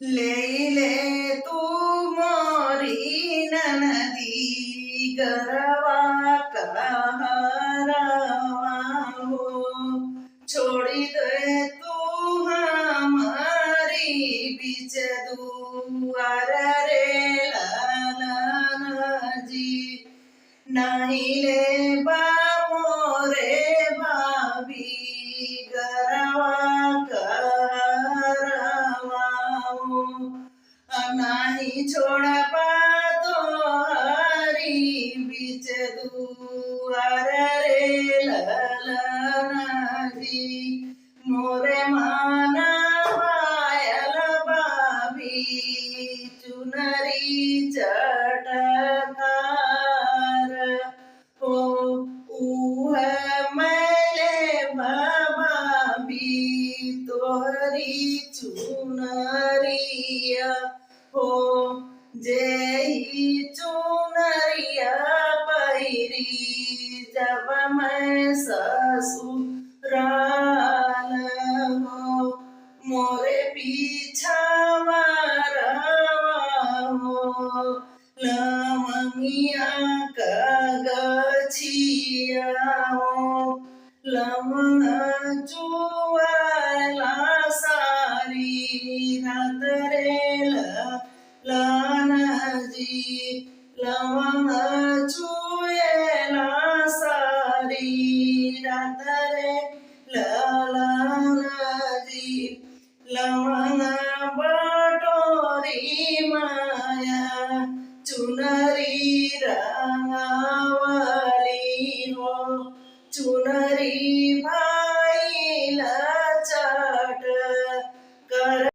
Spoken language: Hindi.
ले ले तू मोरी ननदी गरवा कहरवा हो। छोड़ी दे तू हमारी बीच दुआर रे लाला जी। नहीं ले बा मोरे भाभी गरवा कहरवा हो। नाही छोड़ पातो हरी बीच दुआर रे ललना जी। मोरे माना पायल बाबी चुनरी चटकार हो। ऊह मैले बाबी तोहरी चुनरिया हो। जेही चुनरिया पहिरी जब मैं ससुराल हो। मोरे पीछा हो लमंगिया कगछिया हो। लमंग चुआला सारी रात रे लाना जी। लमंग चुएला सारी रात रे लाना जी। लमंग बटोरी